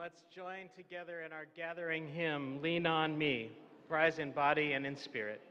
Let's join together in our gathering hymn, Lean on Me, rise in body and in spirit.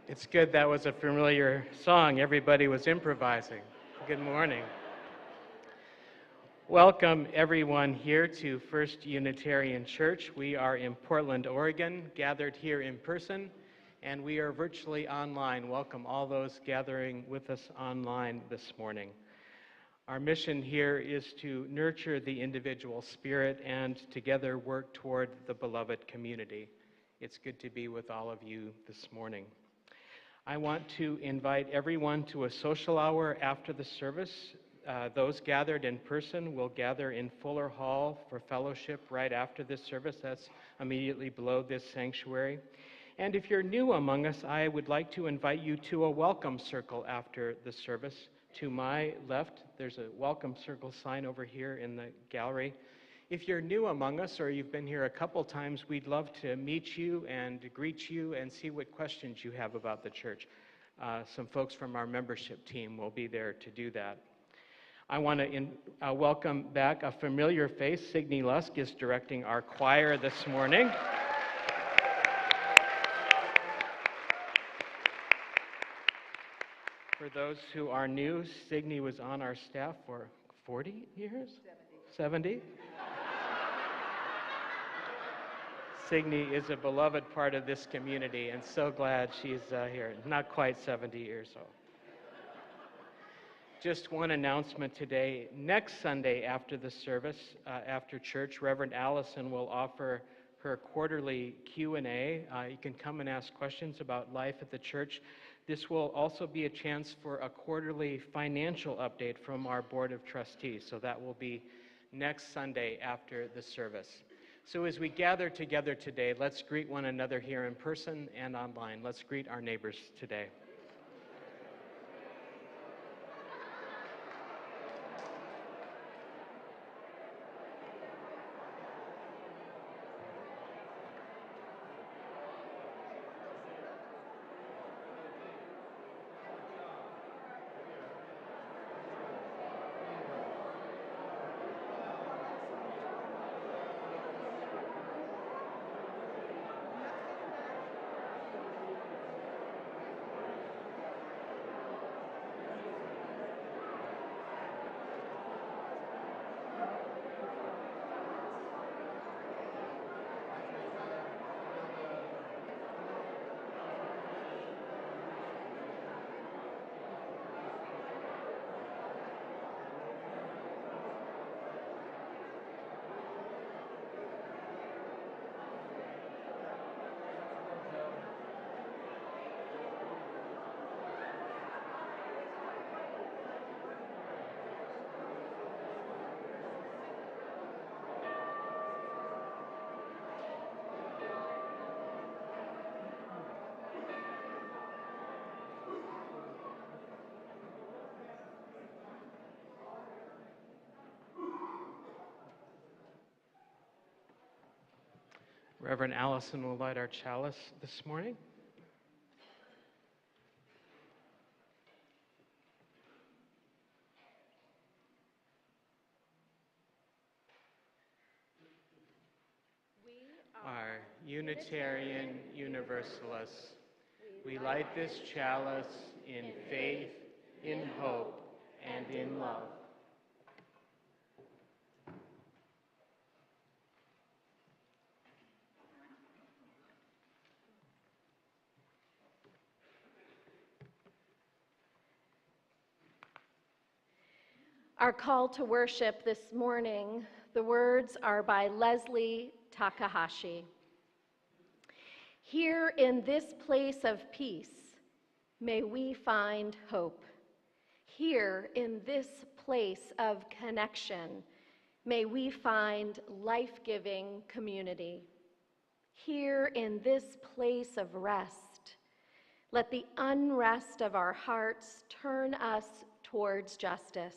It's good that was a familiar song. Everybody was improvising. Good morning. Welcome everyone here to First Unitarian Church. We are in Portland, Oregon, gathered here in person, and we are virtually online. Welcome all those gathering with us online this morning. Our mission here is to nurture the individual spirit and together work toward the beloved community. It's good to be with all of you this morning. I want to invite everyone to a social hour after the service. Those gathered in person will gather in Fuller Hall for fellowship right after this service. That's immediately below this sanctuary. And if you're new among us, I would like to invite you to a welcome circle after the service. To my left, there's a welcome circle sign over here in the gallery. If you're new among us or you've been here a couple times, we'd love to meet you and greet you and see what questions you have about the church. Some folks from our membership team will be there to do that. I want to welcome back a familiar face. Signe Lusk is directing our choir this morning. For those who are new, Signe was on our staff for 40 years? 70? Signe is a beloved part of this community, and so glad she's here. Not quite 70 years old. Just one announcement today. Next Sunday after the service, after church, Reverend Alison will offer her quarterly Q&A. You can come and ask questions about life at the church. This will also be a chance for a quarterly financial update from our Board of Trustees. So that will be next Sunday after the service. So as we gather together today, let's greet one another here in person and online. Let's greet our neighbors today. Reverend Alison will light our chalice this morning. We are Unitarian Universalists. We light this chalice in faith, in hope, and in love. Our call to worship this morning, the words are by Leslie Takahashi. Here in this place of peace, may we find hope. Here in this place of connection, may we find life-giving community. Here in this place of rest, let the unrest of our hearts turn us towards justice.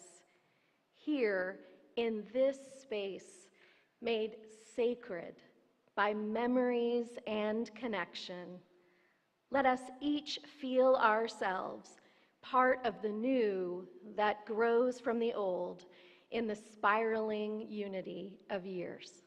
Here in this space, made sacred by memories and connection, let us each feel ourselves part of the new that grows from the old in the spiraling unity of years.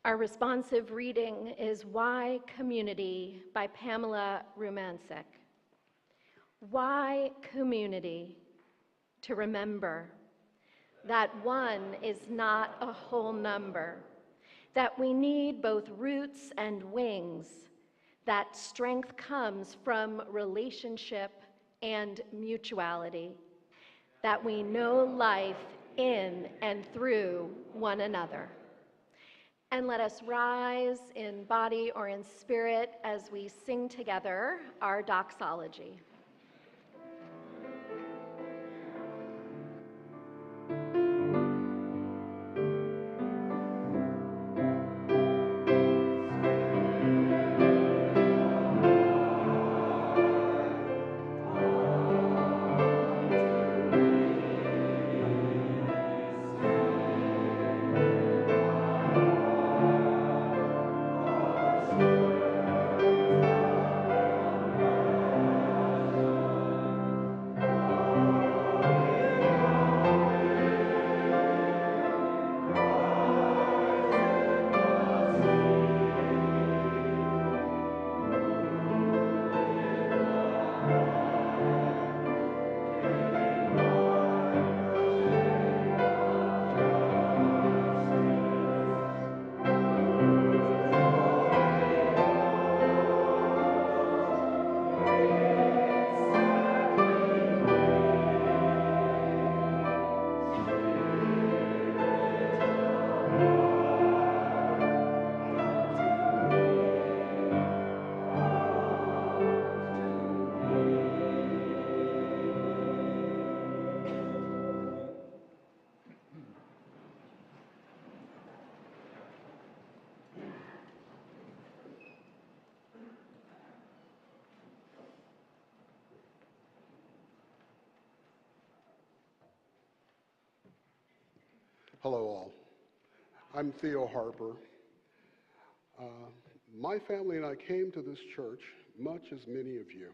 Our responsive reading is Why Community by Pamela Rumancic. Why community? To remember that one is not a whole number, that we need both roots and wings, that strength comes from relationship and mutuality, that we know life in and through one another. And let us rise in body or in spirit as we sing together our doxology. Hello all. I'm Theo Harper. My family and I came to this church, much as many of you.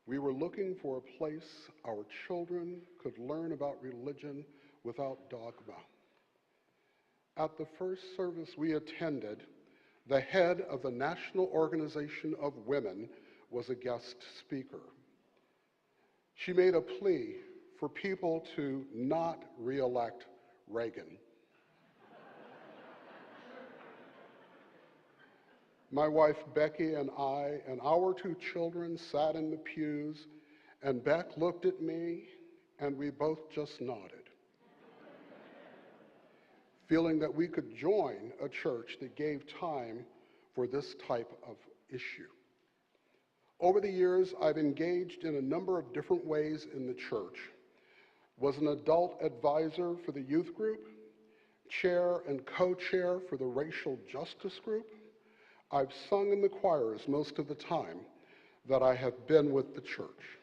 We were looking for a place our children could learn about religion without dogma. At the first service we attended, the head of the National Organization of Women was a guest speaker. She made a plea for people to not re-elect Reagan. My wife Becky and I and our two children sat in the pews, and Beck looked at me, and we both just nodded, feeling that we could join a church that gave time for this type of issue. Over the years, I've engaged in a number of different ways in the church. Was an adult advisor for the youth group, chair and co-chair for the racial justice group. I've sung in the choirs most of the time that I have been with the church.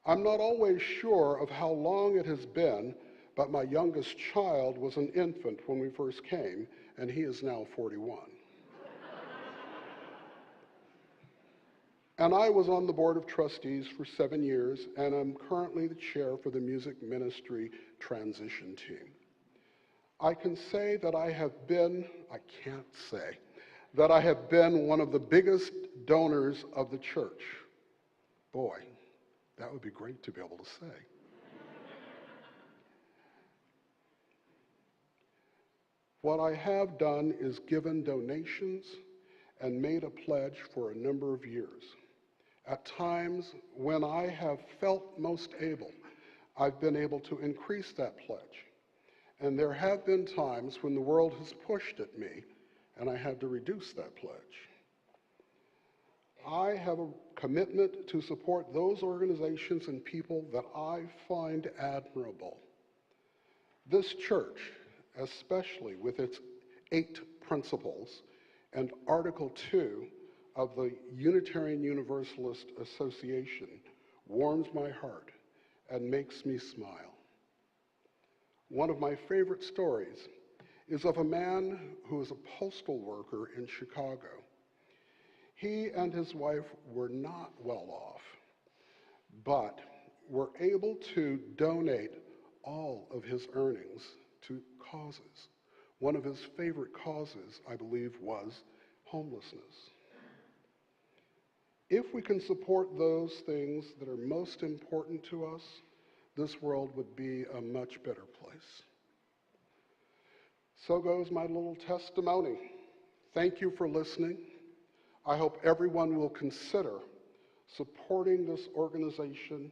I'm not always sure of how long it has been, but my youngest child was an infant when we first came, and he is now 41. And I was on the board of trustees for 7 years, and I'm currently the chair for the music ministry transition team. I can say that I can't say that I have been one of the biggest donors of the church. Boy, that would be great to be able to say. What I have done is given donations and made a pledge for a number of years. At times when I have felt most able, I've been able to increase that pledge. And there have been times when the world has pushed at me and I had to reduce that pledge. I have a commitment to support those organizations and people that I find admirable. This church, especially with its 8 principles and Article 2 of the Unitarian Universalist Association, warms my heart and makes me smile. One of my favorite stories is of a man who is a postal worker in Chicago. He and his wife were not well off, but were able to donate all of his earnings to causes. One of his favorite causes, I believe, was homelessness. If we can support those things that are most important to us, this world would be a much better place. So goes my little testimony. Thank you for listening. I hope everyone will consider supporting this organization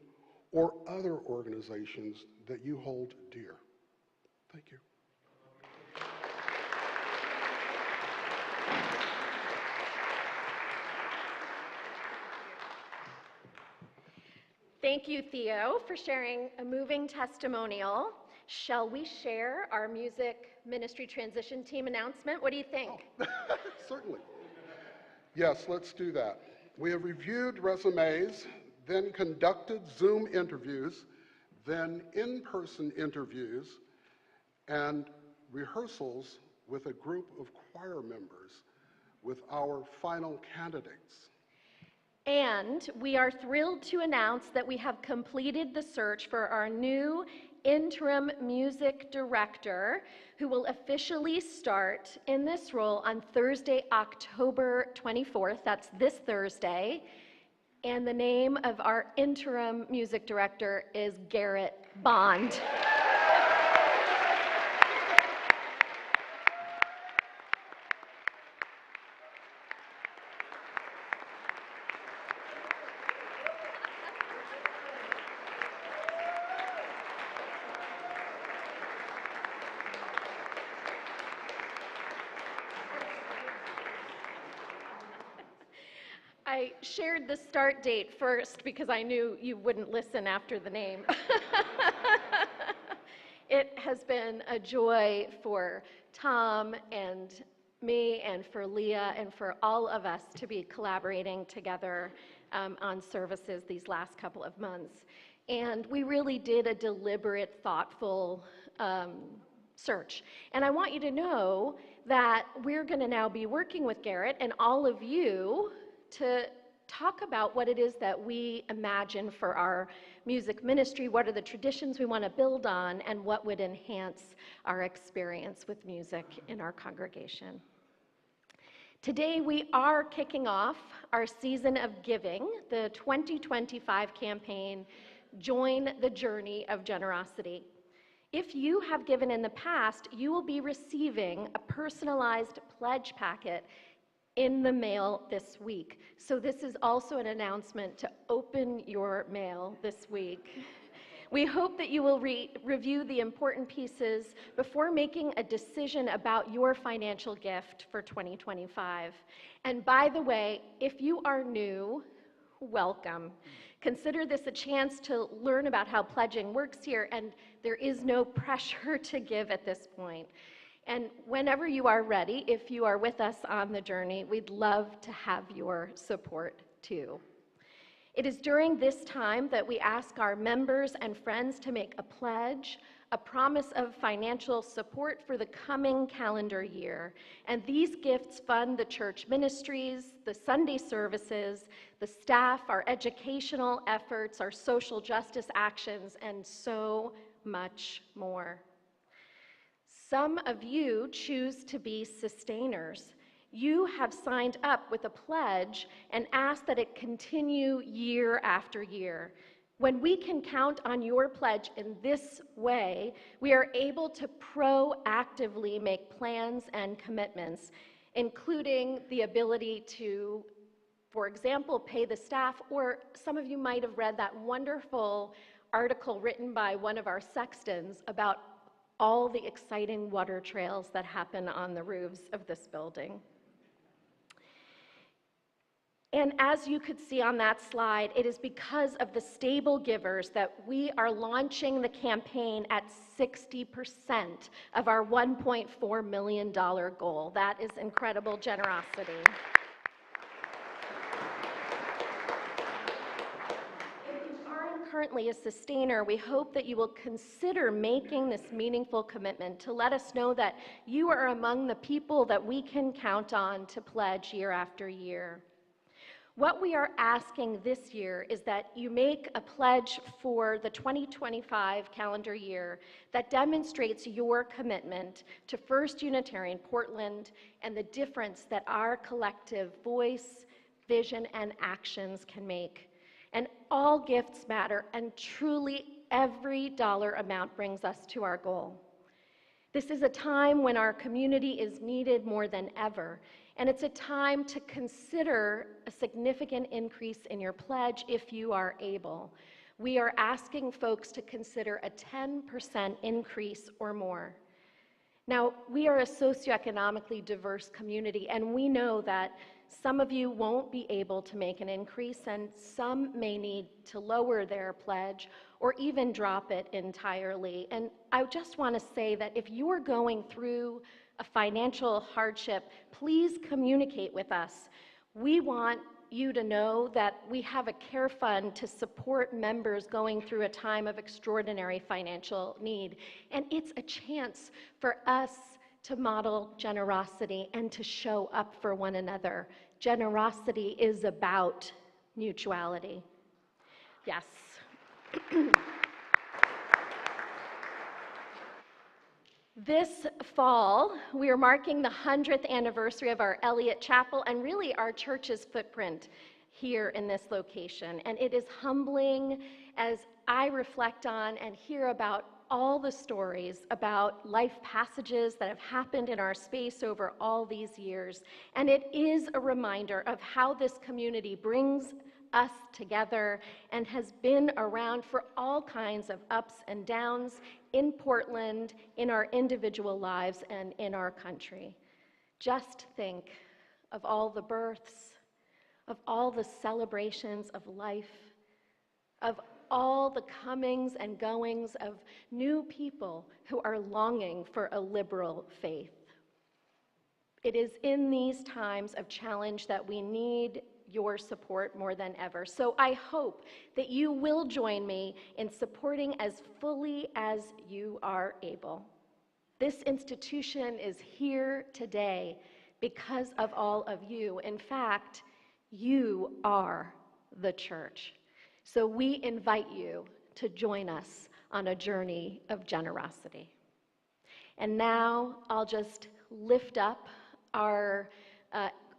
or other organizations that you hold dear. Thank you. Thank you, Theo, for sharing a moving testimonial. Shall we share our music ministry transition team announcement? What do you think? Oh, certainly. Yes, let's do that. We have reviewed resumes, then conducted Zoom interviews, then in-person interviews, and rehearsals with a group of choir members with our final candidates. And we are thrilled to announce that we have completed the search for our new interim music director, who will officially start in this role on Thursday, October 24th. That's this Thursday. And the name of our interim music director is Garrett Bond. I shared the start date first because I knew you wouldn't listen after the name. It has been a joy for Tom and me and for Leah and for all of us to be collaborating together on services these last couple of months. And we really did a deliberate, thoughtful search. And I want you to know that we're going to now be working with Garrett and all of you to talk about what it is that we imagine for our music ministry, what are the traditions we want to build on, and what would enhance our experience with music in our congregation. Today we are kicking off our season of giving, the 2025 campaign, Join the Journey of Generosity. If you have given in the past, you will be receiving a personalized pledge packet in the mail this week. So this is also an announcement to open your mail this week. We hope that you will review the important pieces before making a decision about your financial gift for 2025. And by the way, if you are new, welcome. Consider this a chance to learn about how pledging works here, and there is no pressure to give at this point. And whenever you are ready, if you are with us on the journey, we'd love to have your support too. It is during this time that we ask our members and friends to make a pledge, a promise of financial support for the coming calendar year. And these gifts fund the church ministries, the Sunday services, the staff, our educational efforts, our social justice actions, and so much more. Some of you choose to be sustainers. You have signed up with a pledge and asked that it continue year after year. When we can count on your pledge in this way, we are able to proactively make plans and commitments, including the ability to, for example, pay the staff, or some of you might have read that wonderful article written by one of our sextons about all the exciting water trails that happen on the roofs of this building. And as you could see on that slide, it is because of the stable givers that we are launching the campaign at 60% of our $1.4 million goal. That is incredible generosity. Currently a sustainer, we hope that you will consider making this meaningful commitment to let us know that you are among the people that we can count on to pledge year after year. What we are asking this year is that you make a pledge for the 2025 calendar year that demonstrates your commitment to First Unitarian Portland and the difference that our collective voice, vision, and actions can make. And all gifts matter, and truly every dollar amount brings us to our goal. This is a time when our community is needed more than ever, and it's a time to consider a significant increase in your pledge if you are able. We are asking folks to consider a 10% increase or more. Now, we are a socioeconomically diverse community, and we know that some of you won't be able to make an increase, and some may need to lower their pledge or even drop it entirely. And I just want to say that if you're going through a financial hardship, please communicate with us. We want you to know that we have a care fund to support members going through a time of extraordinary financial need. And it's a chance for us to model generosity and to show up for one another. Generosity is about mutuality. Yes. This fall, we are marking the 100th anniversary of our Elliott Chapel and really our church's footprint here in this location. And it is humbling as I reflect on and hear about all the stories about life passages that have happened in our space over all these years. And it is a reminder of how this community brings us together and has been around for all kinds of ups and downs in Portland, in our individual lives, and in our country. Just think of all the births, of all the celebrations of life, of all the comings and goings of new people who are longing for a liberal faith. It is in these times of challenge that we need your support more than ever. So I hope that you will join me in supporting as fully as you are able. This institution is here today because of all of you. In fact, you are the church. So we invite you to join us on a journey of generosity. And now I'll just lift up our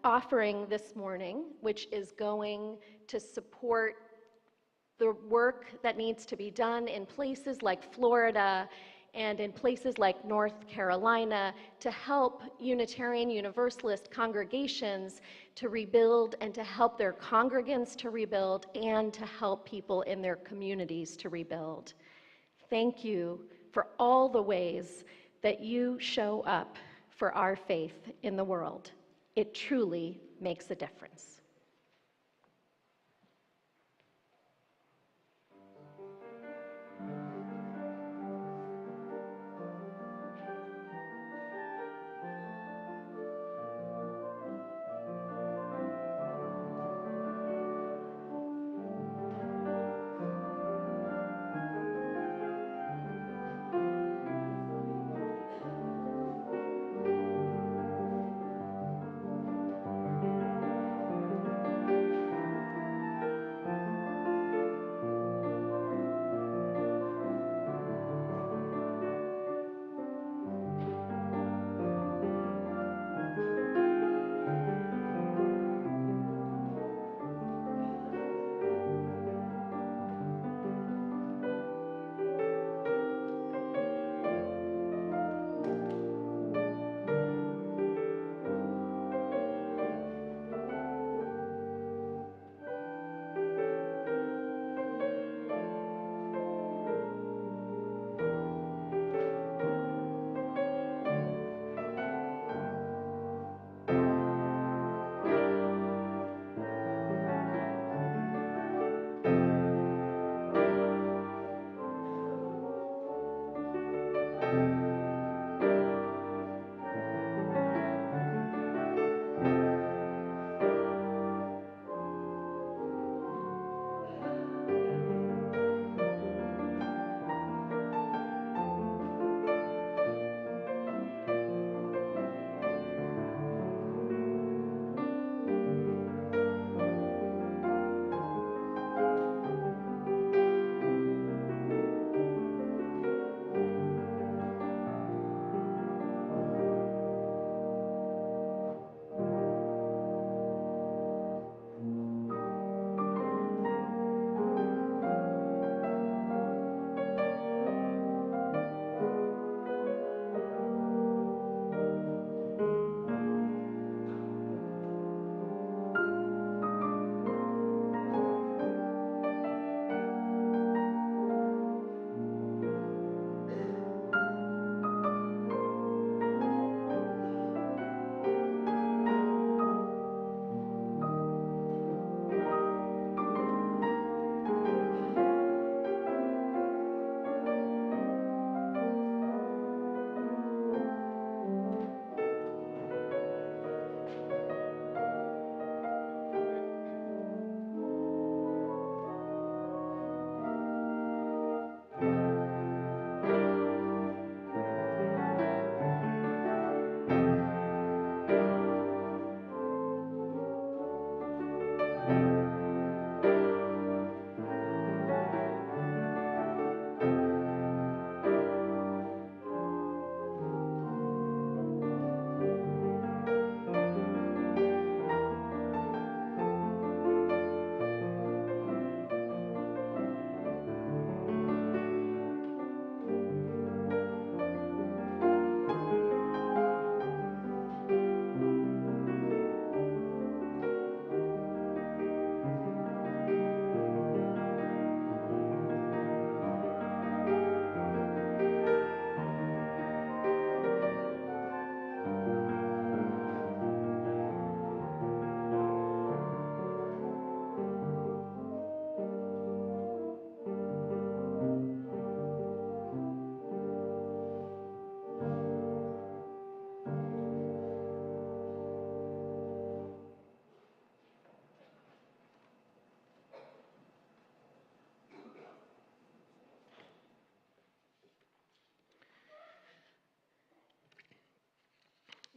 offering this morning, which is going to support the work that needs to be done in places like Florida and in places like North Carolina to help Unitarian Universalist congregations to rebuild and to help their congregants to rebuild and to help people in their communities to rebuild. Thank you for all the ways that you show up for our faith in the world. It truly makes a difference.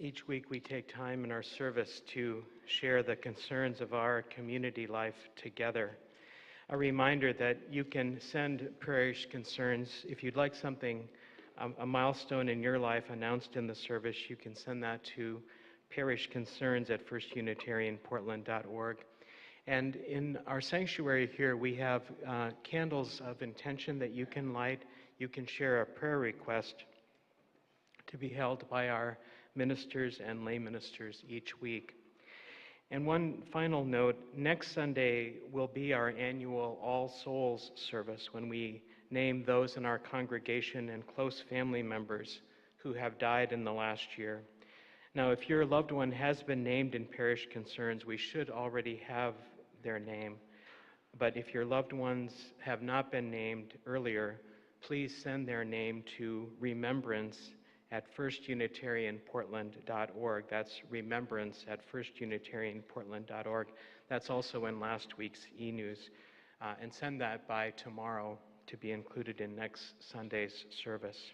Each week we take time in our service to share the concerns of our community life together. A reminder that you can send parish concerns. If you'd like something, a milestone in your life announced in the service, you can send that to parishconcerns@firstunitarianportland.org. And in our sanctuary here, we have candles of intention that you can light. You can share a prayer request to be held by our ministers and lay ministers each week. And one final note, next Sunday will be our annual All Souls service when we name those in our congregation and close family members who have died in the last year. Now, if your loved one has been named in parish concerns, we should already have their name. But if your loved ones have not been named earlier, please send their name to remembrance@firstunitarianportland.org. That's remembrance@firstunitarianportland.org. That's also in last week's e-news. And send that by tomorrow to be included in next Sunday's service.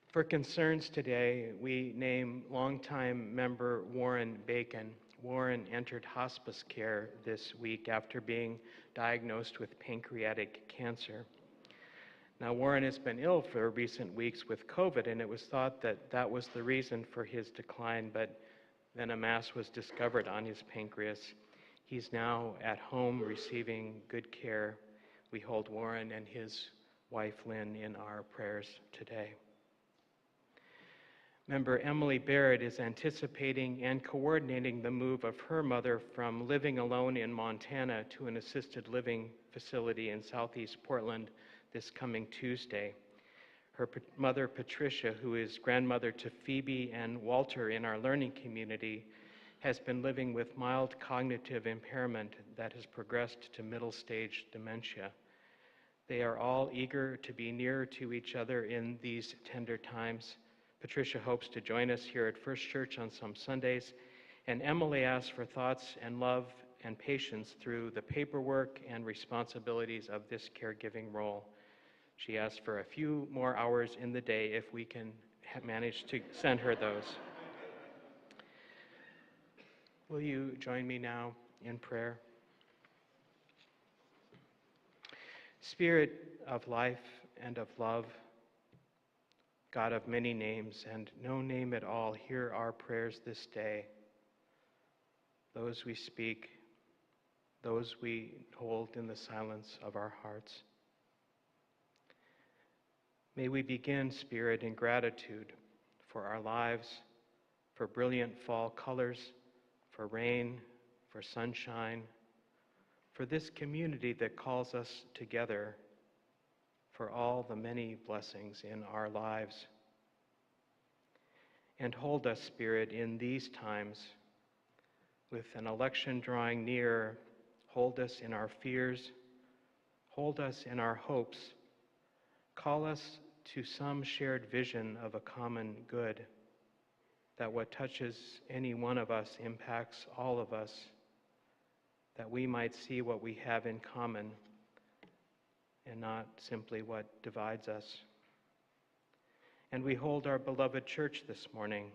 For concerns today, we name longtime member Warren Bacon. Warren entered hospice care this week after being diagnosed with pancreatic cancer. Now, Warren has been ill for recent weeks with COVID, and it was thought that that was the reason for his decline, but then a mass was discovered on his pancreas. He's now at home receiving good care. We hold Warren and his wife Lynn in our prayers today. Member Emily Barrett is anticipating and coordinating the move of her mother from living alone in Montana to an assisted living facility in Southeast Portland this coming Tuesday. Her mother, Patricia, who is grandmother to Phoebe and Walter in our learning community, has been living with mild cognitive impairment that has progressed to middle stage dementia. They are all eager to be near to each other in these tender times. Patricia hopes to join us here at First Church on some Sundays, and Emily asks for thoughts and love and patience through the paperwork and responsibilities of this caregiving role. She asks for a few more hours in the day if we can manage to send her those. Will you join me now in prayer? Spirit of life and of love, God of many names and no name at all, hear our prayers this day. Those we speak, those we hold in the silence of our hearts. May we begin, Spirit, in gratitude for our lives, for brilliant fall colors, for rain, for sunshine, for this community that calls us together, for all the many blessings in our lives. And hold us, Spirit, in these times, with an election drawing near, hold us in our fears, hold us in our hopes, call us to some shared vision of a common good, that what touches any one of us impacts all of us, that we might see what we have in common and not simply what divides us. And we hold our beloved church this morning.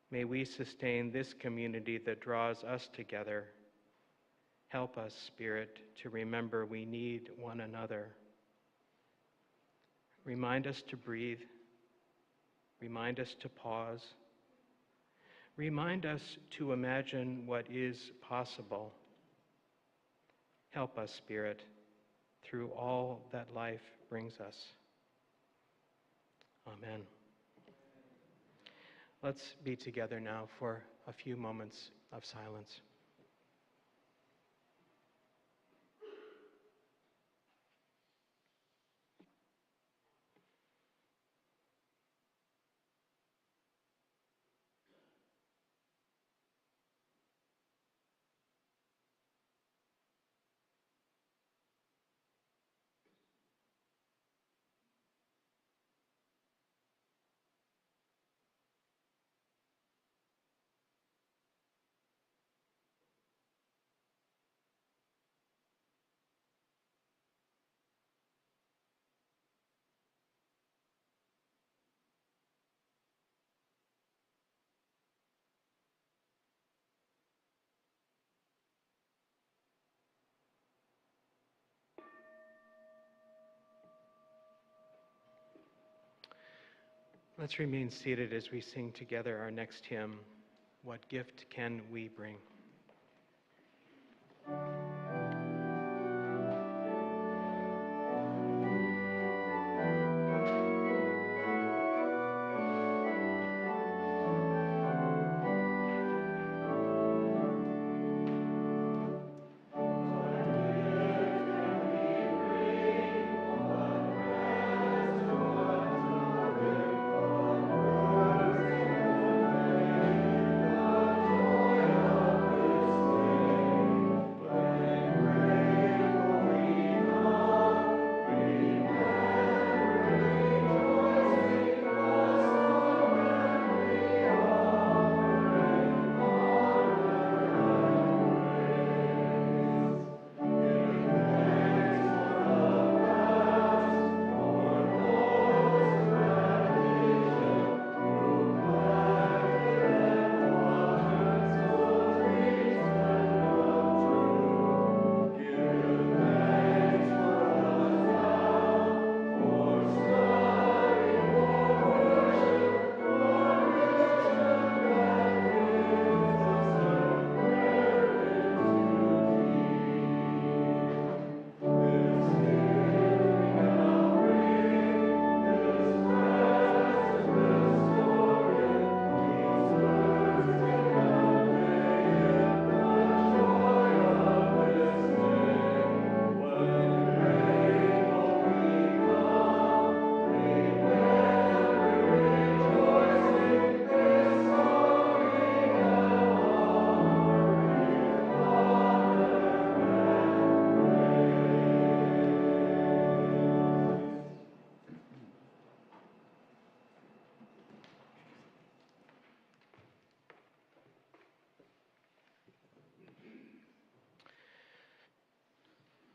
May we sustain this community that draws us together. Help us, Spirit, to remember we need one another. Remind us to breathe. Remind us to pause. Remind us to imagine what is possible. Help us, Spirit, through all that life brings us. Amen. Let's be together now for a few moments of silence. Let's remain seated as we sing together our next hymn, What Gift Can We Bring?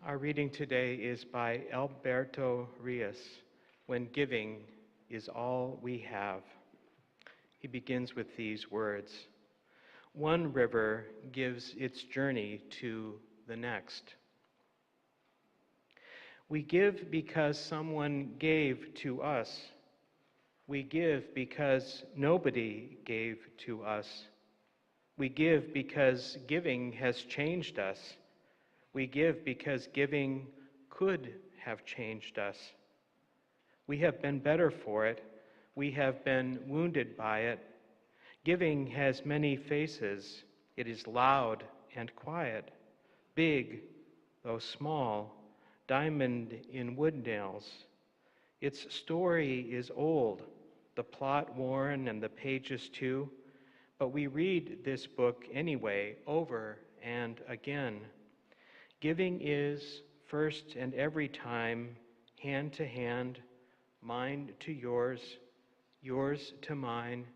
Our reading today is by Alberto Rios, When Giving is All We Have. He begins with these words, One river gives its journey to the next. We give because someone gave to us. We give because nobody gave to us. We give because giving has changed us. We give because giving could have changed us. We have been better for it. We have been wounded by it. Giving has many faces. It is loud and quiet, big, though small, diamond in wood nails. Its story is old, the plot worn and the pages too, but we read this book anyway, over and again. Giving is, first and every time, hand to hand, mine to yours, yours to mine.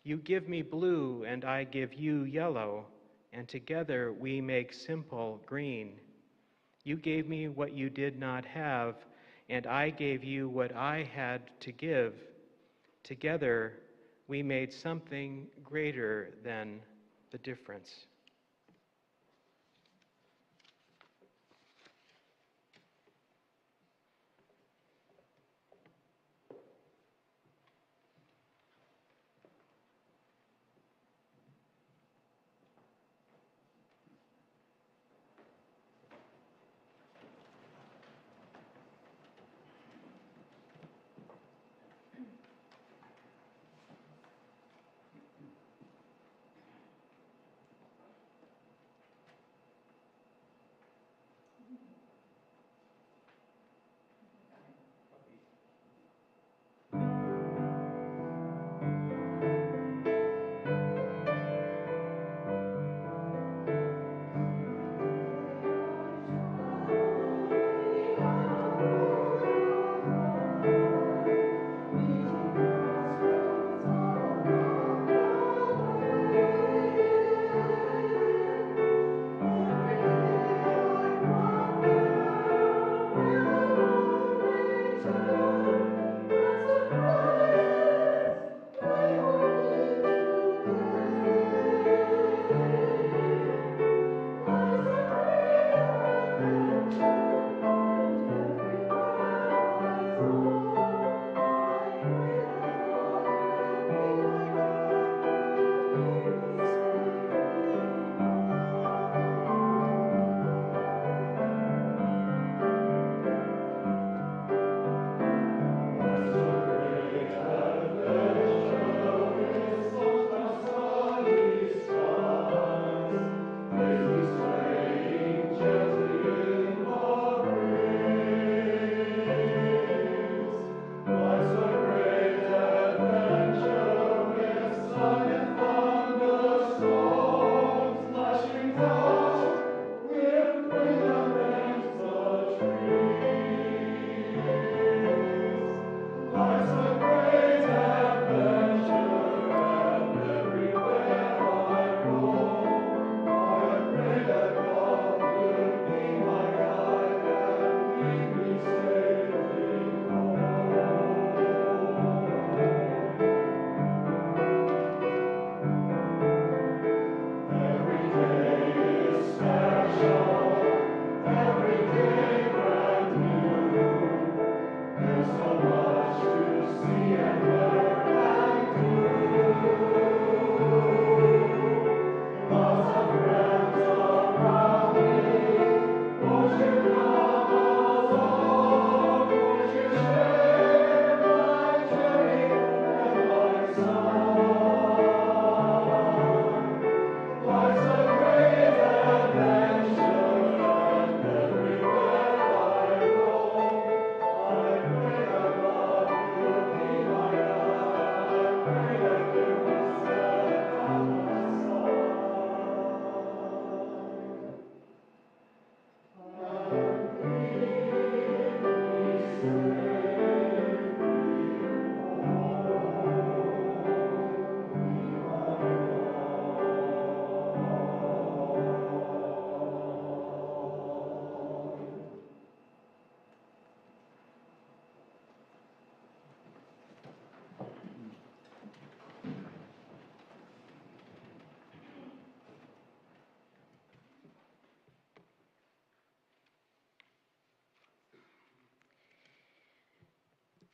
You give me blue and I give you yellow, and together we make simple green. You gave me what you did not have, and I gave you what I had to give. Together we made something greater than the difference.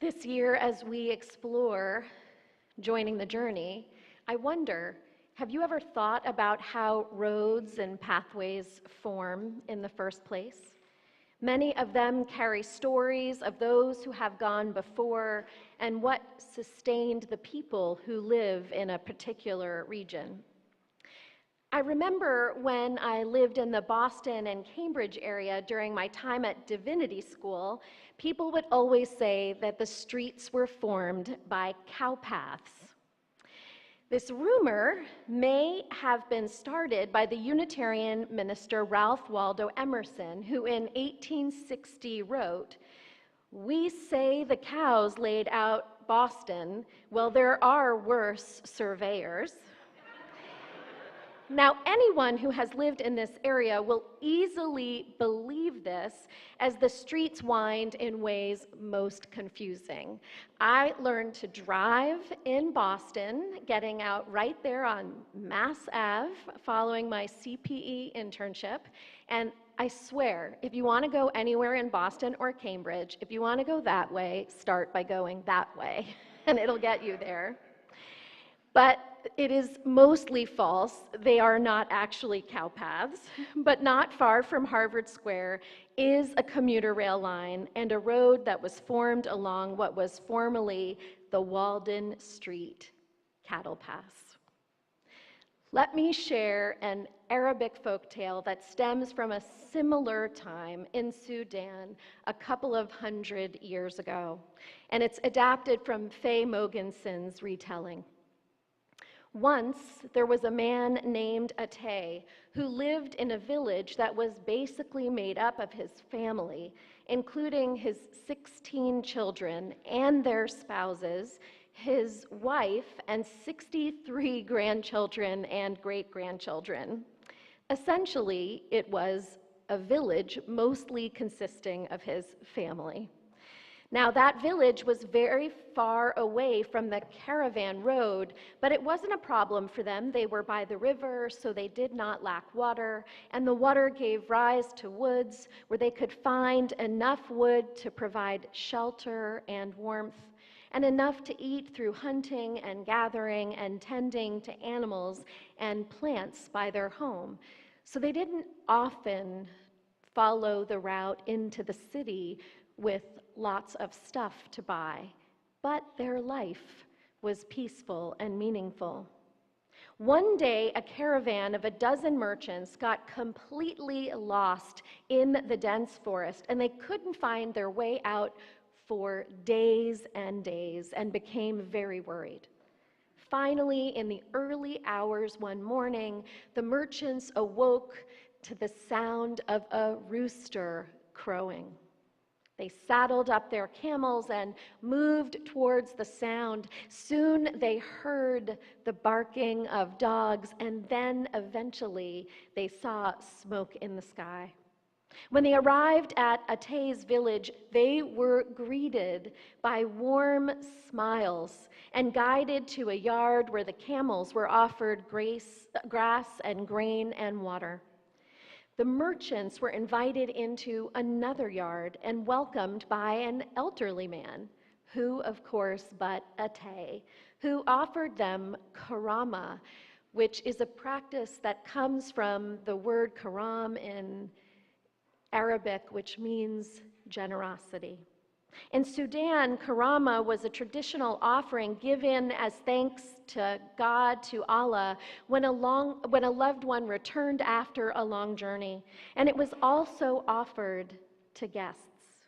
This year, as we explore joining the journey, I wonder, have you ever thought about how roads and pathways form in the first place? Many of them carry stories of those who have gone before and what sustained the people who live in a particular region. I remember when I lived in the Boston and Cambridge area during my time at divinity school, people would always say that the streets were formed by cow paths. This rumor may have been started by the Unitarian minister Ralph Waldo Emerson, who in 1860 wrote, "We say the cows laid out Boston. Well, there are worse surveyors." Now, anyone who has lived in this area will easily believe this, as the streets wind in ways most confusing. I learned to drive in Boston, getting out right there on Mass Ave, following my CPE internship. And I swear, if you want to go anywhere in Boston or Cambridge, if you want to go that way, start by going that way, and it'll get you there. But it is mostly false. They are not actually cow paths. But not far from Harvard Square is a commuter rail line and a road that was formed along what was formerly the Walden Street cattle pass. Let me share an Arabic folktale that stems from a similar time in Sudan a couple of 100 years ago, and it's adapted from Faye Mogensen's retelling. Once, there was a man named Atay who lived in a village that was basically made up of his family, including his 16 children and their spouses, his wife, and 63 grandchildren and great-grandchildren. Essentially, it was a village mostly consisting of his family. Now, that village was very far away from the caravan road, but it wasn't a problem for them. They were by the river, so they did not lack water, and the water gave rise to woods where they could find enough wood to provide shelter and warmth, and enough to eat through hunting and gathering and tending to animals and plants by their home. So they didn't often follow the route into the city with lots of stuff to buy, but their life was peaceful and meaningful. One day, a caravan of a dozen merchants got completely lost in the dense forest, and they couldn't find their way out for days and days and became very worried. Finally, in the early hours one morning, the merchants awoke to the sound of a rooster crowing. They saddled up their camels and moved towards the sound. Soon they heard the barking of dogs, and then eventually they saw smoke in the sky. When they arrived at Atay's village, they were greeted by warm smiles and guided to a yard where the camels were offered grass and grain and water. The merchants were invited into another yard and welcomed by an elderly man, who, of course, but Atay, who offered them karama, which is a practice that comes from the word karam in Arabic, which means generosity. In Sudan, karama was a traditional offering given as thanks to God, to Allah, when a loved one returned after a long journey. And it was also offered to guests.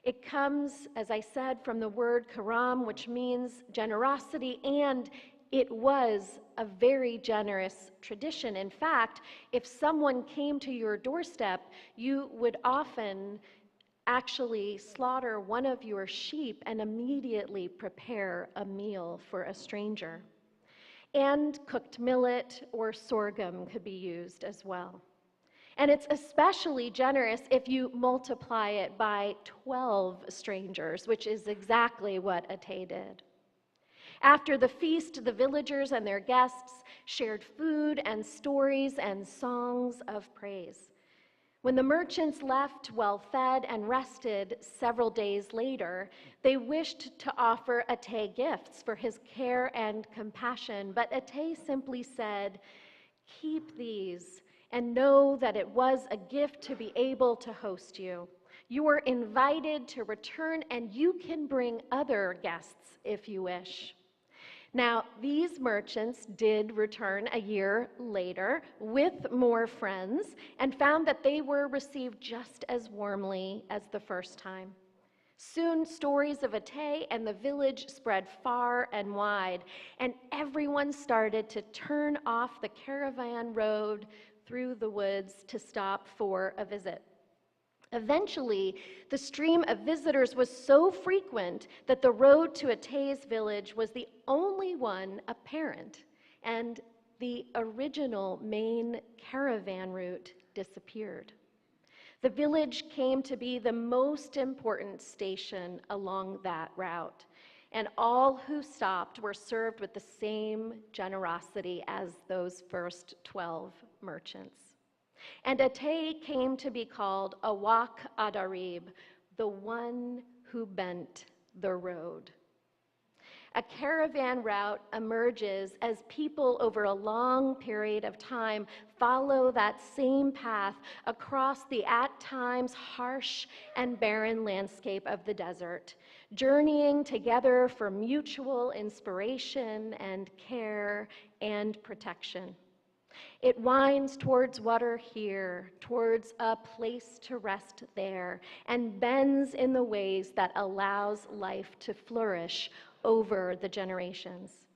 It comes, as I said, from the word karam, which means generosity, and it was a very generous tradition. In fact, if someone came to your doorstep, you would often actually slaughter one of your sheep and immediately prepare a meal for a stranger. And cooked millet or sorghum could be used as well. And it's especially generous if you multiply it by 12 strangers, which is exactly what Atay did. After the feast, the villagers and their guests shared food and stories and songs of praise. When the merchants left well-fed and rested several days later, they wished to offer Ate gifts for his care and compassion, but Ate simply said, "Keep these and know that it was a gift to be able to host you. You are invited to return, and you can bring other guests if you wish." Now, these merchants did return a year later with more friends and found that they were received just as warmly as the first time. Soon, stories of Ate and the village spread far and wide, and everyone started to turn off the caravan road through the woods to stop for a visit. Eventually, the stream of visitors was so frequent that the road to Ate's village was the only one apparent, and the original main caravan route disappeared. The village came to be the most important station along that route, and all who stopped were served with the same generosity as those first 12 merchants. And Ate came to be called Awak Adarib, the one who bent the road. A caravan route emerges as people over a long period of time follow that same path across the at times harsh and barren landscape of the desert, journeying together for mutual inspiration and care and protection. It winds towards water here, towards a place to rest there, and bends in the ways that allows life to flourish over the generations.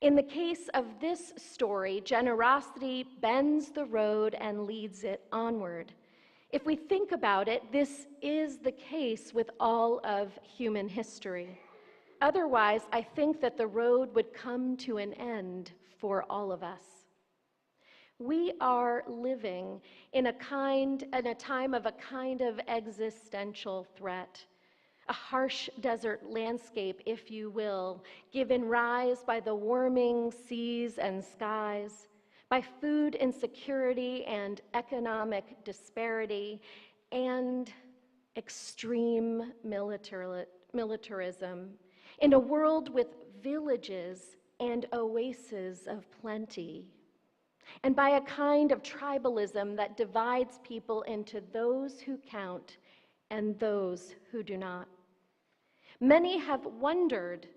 In the case of this story, generosity bends the road and leads it onward. If we think about it, this is the case with all of human history. Otherwise, I think that the road would come to an end for all of us. We are living in a time of a kind of existential threat, a harsh desert landscape, if you will, given rise by the warming seas and skies, by food insecurity and economic disparity, and extreme militarism, in a world with villages and oases of plenty, and by a kind of tribalism that divides people into those who count and those who do not. Many have wondered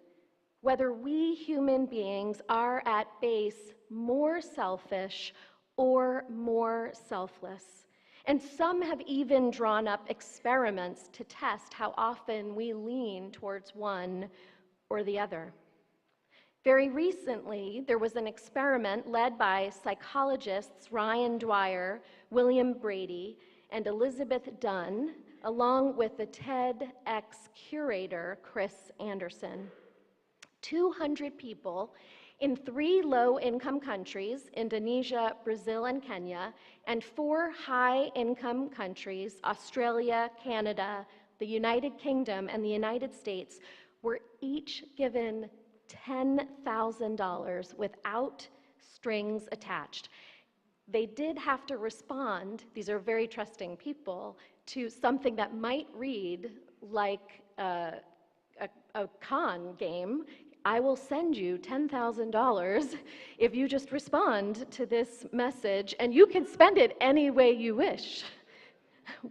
whether we human beings are at base more selfish or more selfless. And some have even drawn up experiments to test how often we lean towards one or the other. Very recently, there was an experiment led by psychologists Ryan Dwyer, William Brady, and Elizabeth Dunn, along with the TEDx curator, Chris Anderson. 200 people in 3 low-income countries, Indonesia, Brazil, and Kenya, and 4 high-income countries, Australia, Canada, the United Kingdom, and the United States, were each given $10,000 without strings attached. They did have to respond, these are very trusting people, to something that might read like a con game. I will send you $10,000 if you just respond to this message, and you can spend it any way you wish.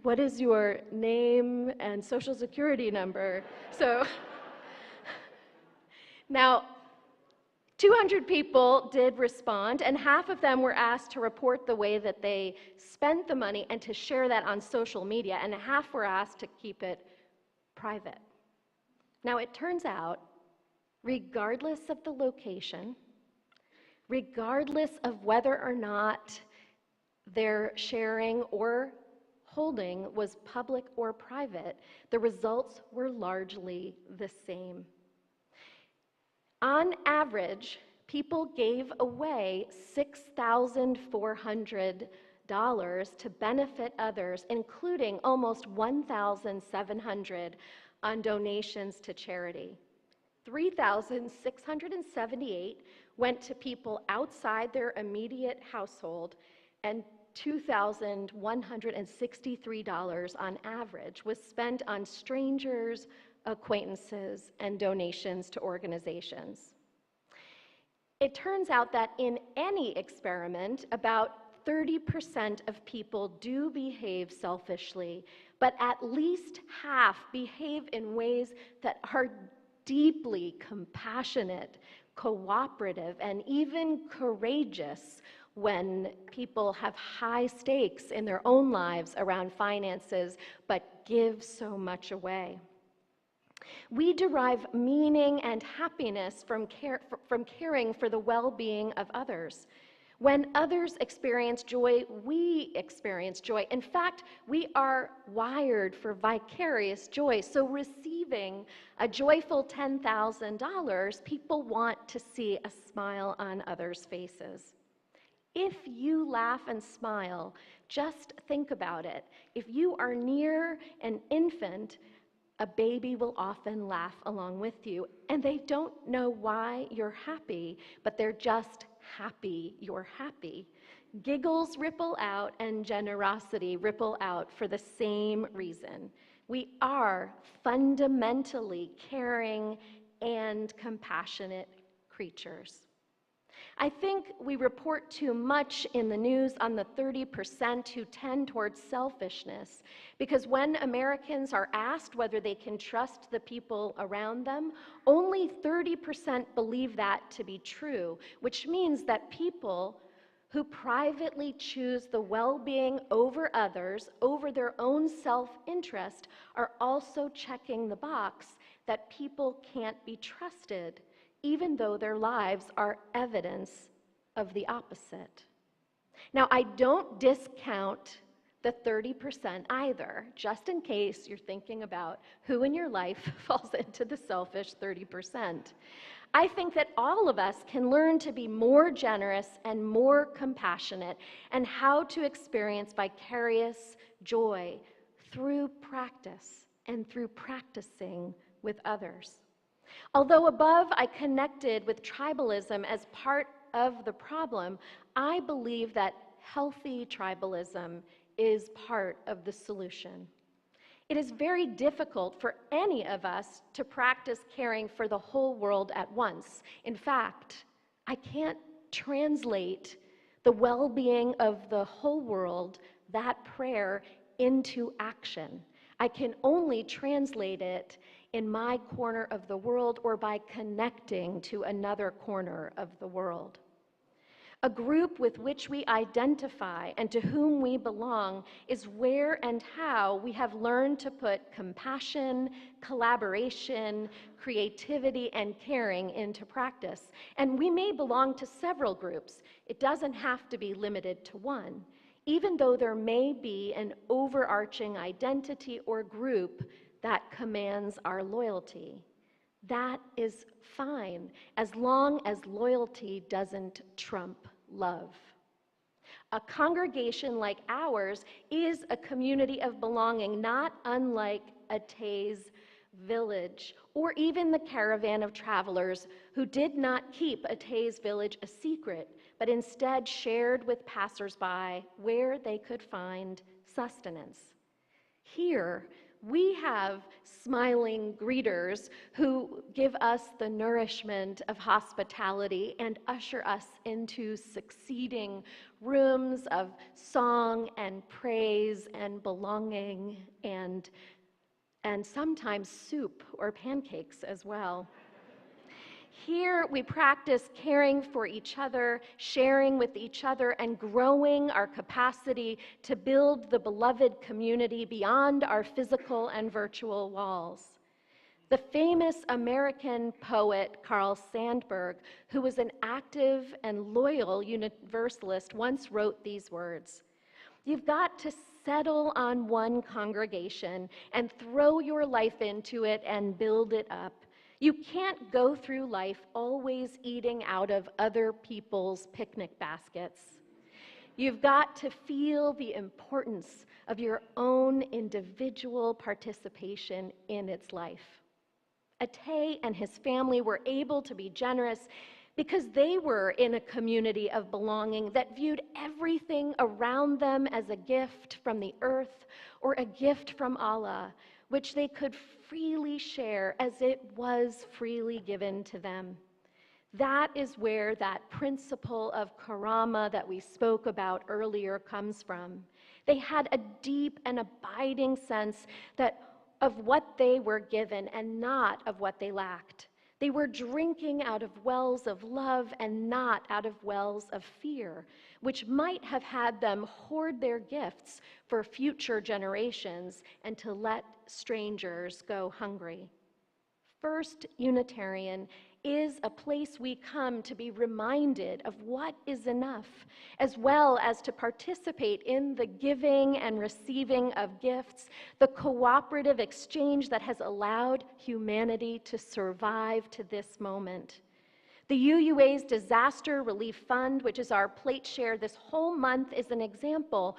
What is your name and social security number? So, now, 200 people did respond, and half of them were asked to report the way that they spent the money and to share that on social media, and half were asked to keep it private. Now, it turns out, regardless of the location, regardless of whether or not their sharing or holding was public or private, the results were largely the same. On average, people gave away $6,400 to benefit others, including almost $1,700 on donations to charity. $3,678 went to people outside their immediate household, and $2,163 on average was spent on strangers, acquaintances, and donations to organizations. It turns out that in any experiment, about 30% of people do behave selfishly, but at least half behave in ways that are deeply compassionate, cooperative, and even courageous when people have high stakes in their own lives around finances, but give so much away. We derive meaning and happiness from caring for the well-being of others. When others experience joy, we experience joy. In fact, we are wired for vicarious joy. So receiving a joyful $10,000, people want to see a smile on others' faces. If you laugh and smile, just think about it. If you are near an infant, a baby will often laugh along with you, and they don't know why you're happy, but they're just happy you're happy. Giggles ripple out and generosity ripple out for the same reason. We are fundamentally caring and compassionate creatures. I think we report too much in the news on the 30% who tend towards selfishness, because when Americans are asked whether they can trust the people around them, only 30% believe that to be true, which means that people who privately choose the well-being over others, over their own self-interest, are also checking the box that people can't be trusted, even though their lives are evidence of the opposite. Now, I don't discount the 30% either, just in case you're thinking about who in your life falls into the selfish 30%. I think that all of us can learn to be more generous and more compassionate, and how to experience vicarious joy through practice and through practicing with others. Although above I connected with tribalism as part of the problem, I believe that healthy tribalism is part of the solution. It is very difficult for any of us to practice caring for the whole world at once. In fact, I can't translate the well-being of the whole world, that prayer, into action. I can only translate it in my corner of the world, or by connecting to another corner of the world. A group with which we identify and to whom we belong is where and how we have learned to put compassion, collaboration, creativity, and caring into practice. And we may belong to several groups. It doesn't have to be limited to one, even though there may be an overarching identity or group that commands our loyalty. That is fine, as long as loyalty doesn't trump love. A congregation like ours is a community of belonging, not unlike a Taze village, or even the caravan of travelers who did not keep a Taze village a secret, but instead shared with passersby where they could find sustenance. Here, we have smiling greeters who give us the nourishment of hospitality and usher us into succeeding rooms of song and praise and belonging, and sometimes soup or pancakes as well. Here we practice caring for each other, sharing with each other, and growing our capacity to build the beloved community beyond our physical and virtual walls. The famous American poet Carl Sandburg, who was an active and loyal Universalist, once wrote these words: "You've got to settle on one congregation and throw your life into it and build it up. You can't go through life always eating out of other people's picnic baskets. You've got to feel the importance of your own individual participation in its life." Atay and his family were able to be generous because they were in a community of belonging that viewed everything around them as a gift from the earth or a gift from Allah, which they could freely share as it was freely given to them. That is where that principle of karama that we spoke about earlier comes from. They had a deep and abiding sense of what they were given and not of what they lacked. They were drinking out of wells of love and not out of wells of fear, which might have had them hoard their gifts for future generations and to let strangers go hungry. First Unitarian is a place we come to be reminded of what is enough, as well as to participate in the giving and receiving of gifts, the cooperative exchange that has allowed humanity to survive to this moment. The UUA's Disaster Relief Fund, which is our plate share this whole month, is an example.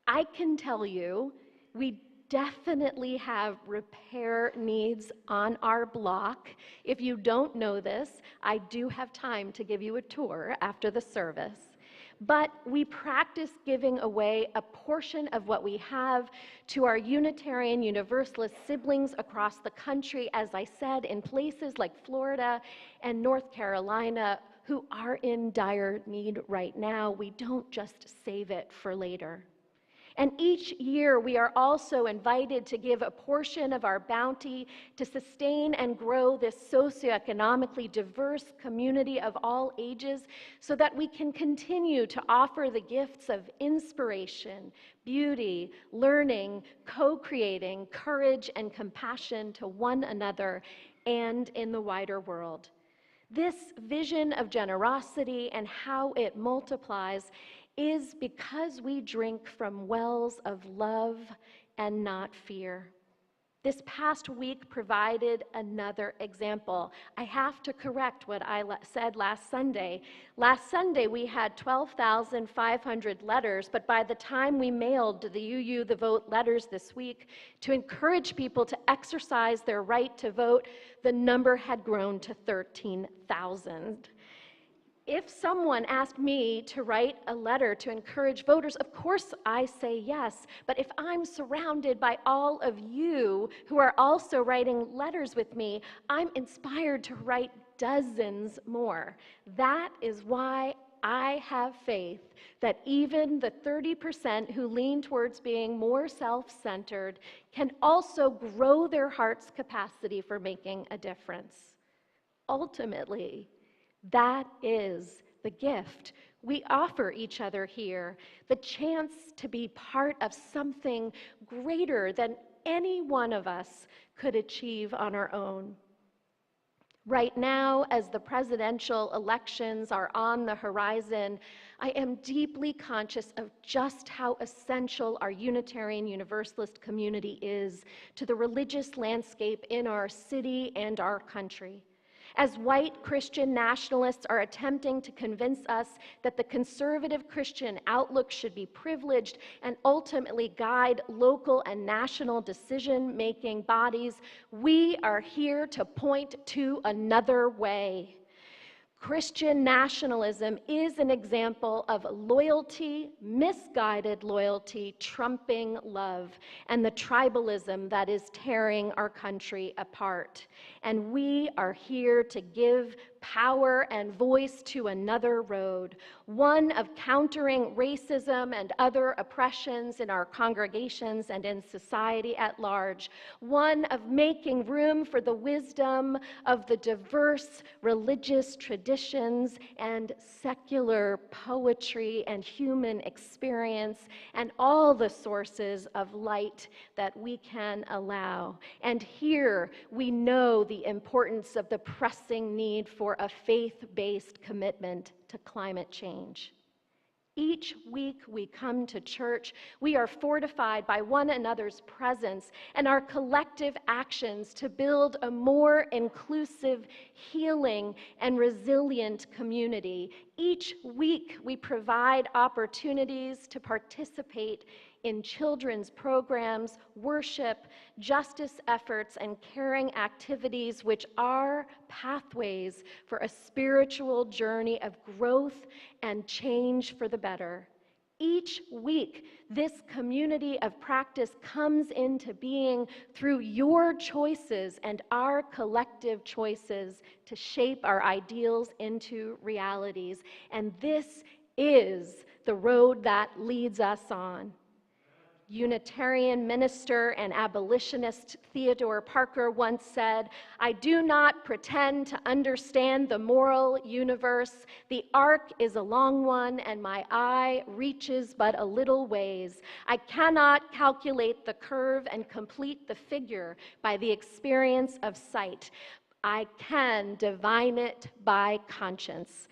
I can tell you, we definitely have repair needs on our block. If you don't know this, I do have time to give you a tour after the service. But we practice giving away a portion of what we have to our Unitarian Universalist siblings across the country, as I said, in places like Florida and North Carolina, who are in dire need right now. We don't just save it for later. And each year, we are also invited to give a portion of our bounty to sustain and grow this socioeconomically diverse community of all ages so that we can continue to offer the gifts of inspiration, beauty, learning, co-creating, courage, and compassion to one another and in the wider world. This vision of generosity and how it multiplies is because we drink from wells of love and not fear. This past week provided another example. I have to correct what I said last Sunday. Last Sunday, we had 12,500 letters, but by the time we mailed the UU the Vote letters this week to encourage people to exercise their right to vote, the number had grown to 13,000. If someone asked me to write a letter to encourage voters, of course I say yes. But if I'm surrounded by all of you who are also writing letters with me, I'm inspired to write dozens more. That is why I have faith that even the 30% who lean towards being more self-centered can also grow their heart's capacity for making a difference. Ultimately, that is the gift we offer each other here, the chance to be part of something greater than any one of us could achieve on our own. Right now, as the presidential elections are on the horizon, I am deeply conscious of just how essential our Unitarian Universalist community is to the religious landscape in our city and our country. As white Christian nationalists are attempting to convince us that the conservative Christian outlook should be privileged and ultimately guide local and national decision-making bodies, we are here to point to another way. Christian nationalism is an example of loyalty, misguided loyalty, trumping love, and the tribalism that is tearing our country apart. And we are here to give power and voice to another road, one of countering racism and other oppressions in our congregations and in society at large, one of making room for the wisdom of the diverse religious traditions and secular poetry and human experience and all the sources of light that we can allow. And here we know the importance of the pressing need for a faith-based commitment to climate change. Each week we come to church, we are fortified by one another's presence and our collective actions to build a more inclusive, healing, and resilient community. Each week we provide opportunities to participate in children's programs, worship, justice efforts, and caring activities, which are pathways for a spiritual journey of growth and change for the better. Each week, this community of practice comes into being through your choices and our collective choices to shape our ideals into realities. And this is the road that leads us on. Unitarian minister and abolitionist Theodore Parker once said, "I do not pretend to understand the moral universe. The arc is a long one, and my eye reaches but a little ways. I cannot calculate the curve and complete the figure by the experience of sight. I can divine it by conscience.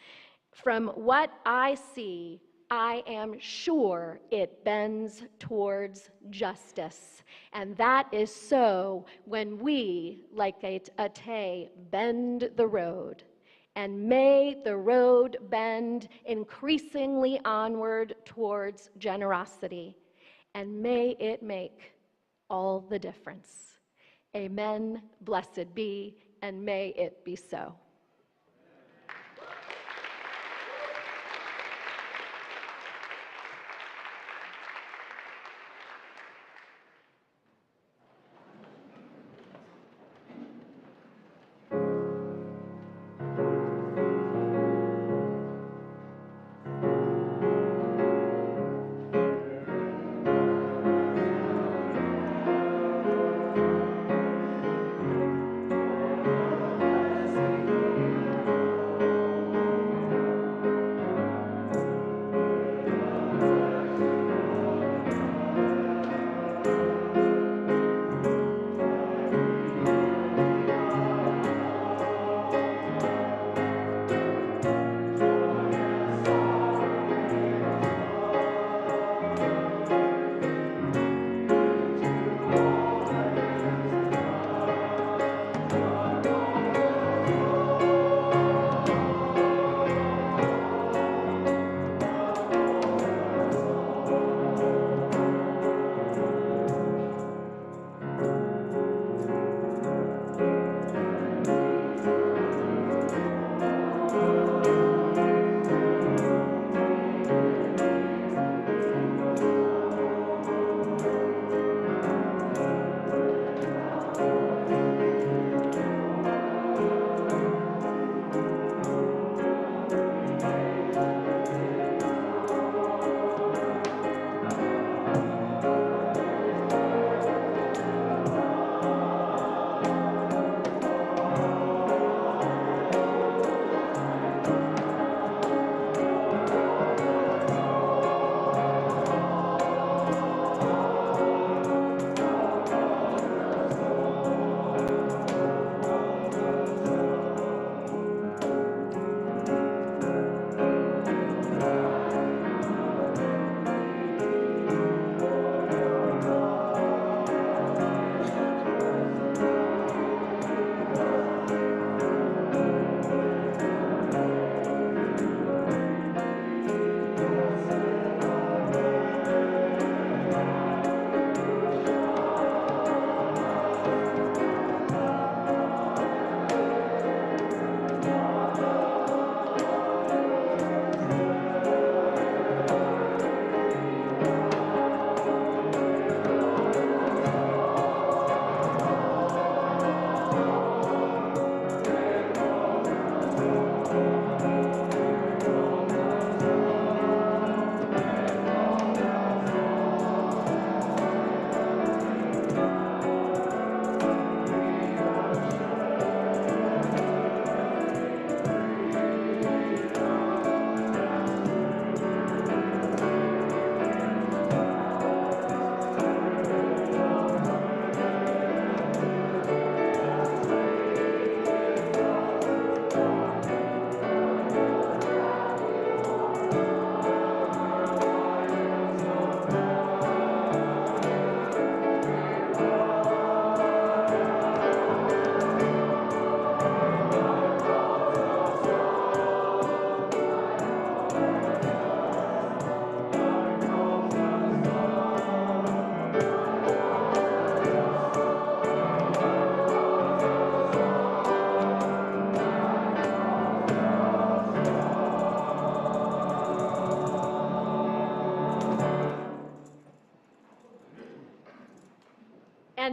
From what I see, I am sure it bends towards justice." And that is so when we, like Ate, bend the road. And may the road bend increasingly onward towards generosity. And may it make all the difference. Amen, blessed be, and may it be so.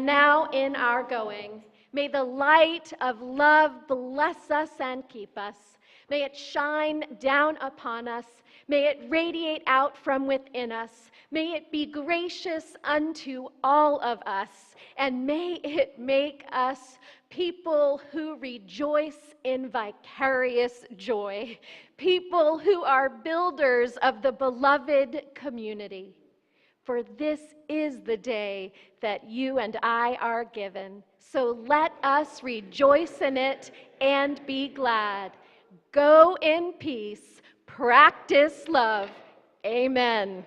now in our going. May the light of love bless us and keep us. May it shine down upon us. May it radiate out from within us. May it be gracious unto all of us. And may it make us people who rejoice in vicarious joy. People who are builders of the beloved community. For this is the day that you and I are given. So let us rejoice in it and be glad. Go in peace. Practice love. Amen.